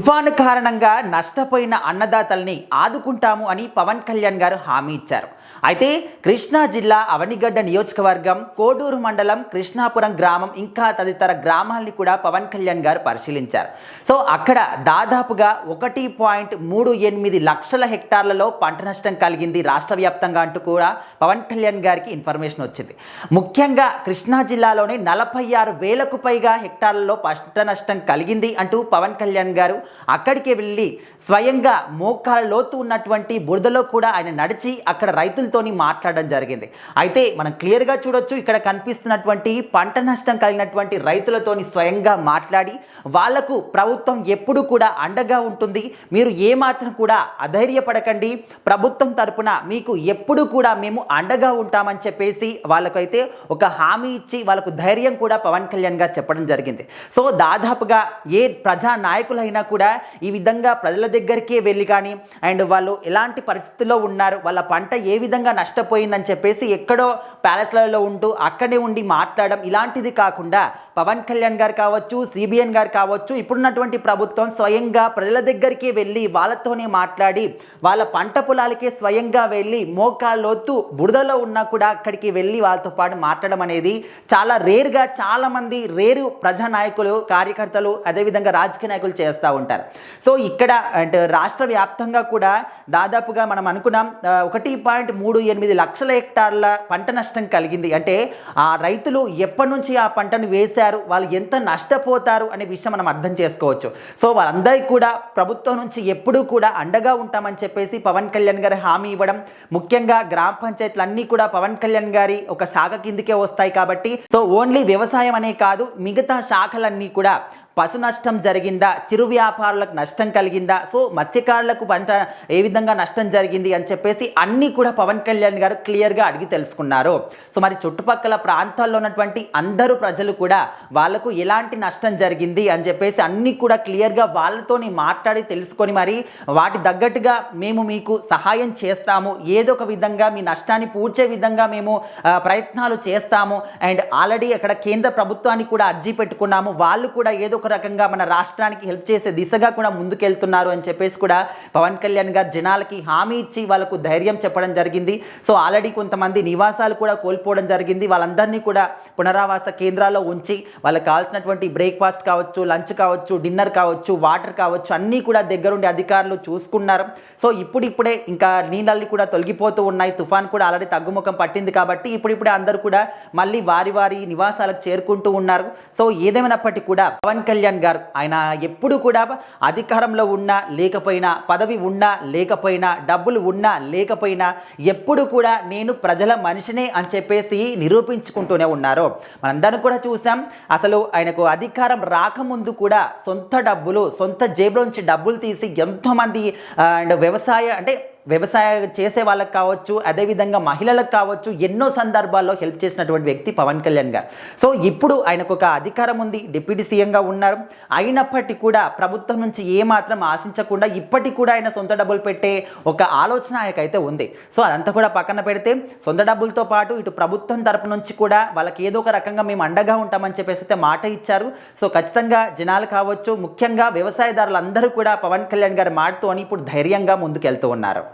తుఫాను కారణంగా నష్టపోయిన అన్నదాతల్ని ఆదుకుంటాము అని పవన్ కళ్యాణ్ గారు హామీ ఇచ్చారు. అయితే కృష్ణా జిల్లా అవనిగడ్డ నియోజకవర్గం కోడూరు మండలం కృష్ణాపురం గ్రామం ఇంకా తదితర గ్రామాల్ని కూడా పవన్ కళ్యాణ్ గారు పరిశీలించారు. సో అక్కడ దాదాపుగా 1.38 లక్షల హెక్టార్లలో పంట నష్టం కలిగింది రాష్ట్ర వ్యాప్తంగా అంటూ కూడా పవన్ కళ్యాణ్ గారికి ఇన్ఫర్మేషన్ వచ్చింది. ముఖ్యంగా కృష్ణా జిల్లాలోనే 46,000కు పైగా హెక్టార్లలో పంట నష్టం కలిగింది అంటూ పవన్ కళ్యాణ్ గారు అక్కడికి వెళ్ళి స్వయంగా మోకాళ్ళ లోతు ఉన్నటువంటి బురదలో కూడా ఆయన నడిచి అక్కడ రైతులతోని మాట్లాడడం జరిగింది. అయితే మనం క్లియర్గా చూడొచ్చు, ఇక్కడ కనిపిస్తున్నటువంటి పంట నష్టం కలిగినటువంటి రైతులతోని స్వయంగా మాట్లాడి వాళ్లకు ప్రభుత్వం ఎప్పుడు కూడా అండగా ఉంటుంది, మీరు ఏమాత్రం కూడా అధైర్యపడకండి, ప్రభుత్వం తరపున మీకు ఎప్పుడు కూడా మేము అండగా ఉంటామని చెప్పేసి వాళ్ళకైతే ఒక హామీ ఇచ్చి వాళ్ళకు ధైర్యం కూడా పవన్ కళ్యాణ్ గారు చెప్పడం జరిగింది. సో దాదాపుగా ఏ ప్రజా నాయకులైనా కూడా ఈ విధంగా ప్రజల దగ్గరికే వెళ్ళి కానీ అండ్ వాళ్ళు ఎలాంటి పరిస్థితుల్లో ఉన్నారు, వాళ్ళ పంట ఏ విధంగా నష్టపోయిందని చెప్పేసి ఎక్కడో ప్యాలెస్లలో ఉంటూ అక్కడే ఉండి మాట్లాడడం ఇలాంటిది కాకుండా పవన్ కళ్యాణ్ గారు కావచ్చు, సిబిఎన్ గారు కావచ్చు, ఇప్పుడున్నటువంటి ప్రభుత్వం స్వయంగా ప్రజల దగ్గరికే వెళ్ళి వాళ్ళతోనే మాట్లాడి వాళ్ళ పంట పొలాలకే స్వయంగా వెళ్ళి మోకాళ్ళొత్తు బురదలో ఉన్నా కూడా అక్కడికి వెళ్ళి వాళ్ళతో పాటు మాట్లాడడం అనేది చాలా రేర్గా, చాలామంది రేరు ప్రజానాయకులు, కార్యకర్తలు, అదేవిధంగా రాజకీయ నాయకులు చేస్తూ ఉంటారు. సో ఇక్కడ అంటే రాష్ట్ర వ్యాప్తంగా కూడా దాదాపుగా మనం అనుకున్నాం 1.38 లక్షల హెక్టార్ల పంట నష్టం కలిగింది. అంటే ఆ రైతులు ఎప్పటి నుంచి ఆ పంటను వేశారు, వాళ్ళు ఎంత నష్టపోతారు అనే విషయం మనం అర్థం చేసుకోవచ్చు. సో వాళ్ళందరికీ కూడా ప్రభుత్వం నుంచి ఎప్పుడూ కూడా అండగా ఉంటామని చెప్పేసి పవన్ కళ్యాణ్ గారి హామీ ఇవ్వడం, ముఖ్యంగా గ్రామ పంచాయతీలు అన్నీ కూడా పవన్ కళ్యాణ్ గారి ఒక శాఖ కిందికే వస్తాయి కాబట్టి సో ఓన్లీ వ్యవసాయం అనే కాదు, మిగతా శాఖలన్నీ కూడా పశు నష్టం జరిగిందా, చిరు వ్యాపారులకు నష్టం కలిగిందా, సో మత్స్యకారులకు పంట ఏ విధంగా నష్టం జరిగింది అని చెప్పేసి అన్నీ కూడా పవన్ కళ్యాణ్ గారు క్లియర్గా అడిగి తెలుసుకున్నారు. సో మరి చుట్టుపక్కల ప్రాంతాల్లో ఉన్నటువంటి అందరూ ప్రజలు కూడా వాళ్ళకు ఎలాంటి నష్టం జరిగింది అని చెప్పేసి అన్నీ కూడా క్లియర్గా వాళ్ళతోని మాట్లాడి తెలుసుకొని మరి వాటి తగ్గట్టుగా మేము మీకు సహాయం చేస్తాము, ఏదో ఒక విధంగా మీ నష్టాన్ని పూడ్చే విధంగా మేము ప్రయత్నాలు చేస్తాము. అండ్ ఆల్రెడీ అక్కడ కేంద్ర ప్రభుత్వానికి కూడా అర్జీ పెట్టుకున్నాము, వాళ్ళు కూడా ఏదో రకంగా మన రాష్ట్రానికి హెల్ప్ చేసే దిశగా కూడా ముందుకెళ్తున్నారు అని చెప్పేసి కూడా పవన్ కళ్యాణ్ గారు జనాలకి హామీ ఇచ్చి వాళ్ళకు ధైర్యం చెప్పడం జరిగింది. సో ఆల్రెడీ కొంతమంది నివాసాలు కూడా కోల్పోవడం జరిగింది, వాళ్ళందరినీ కూడా పునరావాస కేంద్రాల్లో ఉంచి వాళ్ళకి కావాల్సినటువంటి బ్రేక్ఫాస్ట్ కావచ్చు, లంచ్ కావచ్చు, డిన్నర్ కావచ్చు, వాటర్ కావచ్చు అన్నీ కూడా దగ్గరుండి అధికారులు చూసుకున్నారు. సో ఇప్పుడిప్పుడే ఇంకా నీళ్ళల్ని కూడా తొలగిపోతూ ఉన్నాయి, తుఫాన్ కూడా ఆల్రెడీ తగ్గుముఖం పట్టింది కాబట్టి ఇప్పుడిప్పుడే అందరూ కూడా మళ్ళీ వారి వారి నివాసాలకు చేరుకుంటూ ఉన్నారు. సో ఏదేమైనప్పటికీ కూడా పవన్ కళ్యాణ్ గారు ఆయన ఎప్పుడు కూడా అధికారంలో ఉన్నా లేకపోయినా, పదవి ఉన్నా లేకపోయినా, డబ్బులు ఉన్నా లేకపోయినా ఎప్పుడు కూడా నేను ప్రజల మనిషినే అని చెప్పేసి నిరూపించుకుంటూనే ఉన్నారు. మనందరం కూడా చూసాం, అసలు ఆయనకు అధికారం రాకముందు కూడా సొంత డబ్బులు, సొంత జేబులోంచి డబ్బులు తీసి ఎంతోమంది అండ్ వ్యవసాయం చేసే వాళ్ళకి కావచ్చు, అదేవిధంగా మహిళలకు కావచ్చు, ఎన్నో సందర్భాల్లో హెల్ప్ చేసినటువంటి వ్యక్తి పవన్ కళ్యాణ్ గారు. సో ఇప్పుడు ఆయనకు ఒక అధికారం ఉంది, డిప్యూటీ సీఎంగా ఉన్నారు, అయినప్పటికీ కూడా ప్రభుత్వం నుంచి ఏమాత్రం ఆశించకుండా ఇప్పటికి కూడా ఆయన సొంత డబ్బులు పెట్టే ఒక ఆలోచన ఆయనకైతే ఉంది. సో అదంతా కూడా పక్కన పెడితే సొంత డబ్బులతో పాటు ఇటు ప్రభుత్వం తరపు నుంచి కూడా వాళ్ళకి ఏదో ఒక రకంగా మేము అండగా ఉంటామని చెప్పేసి అయితే మాట ఇచ్చారు. సో ఖచ్చితంగా జనాలు కావచ్చు, ముఖ్యంగా వ్యవసాయదారులందరూ కూడా పవన్ కళ్యాణ్ గారి మాటతోని ఇప్పుడు ధైర్యంగా ముందుకెళ్తూ ఉన్నారు.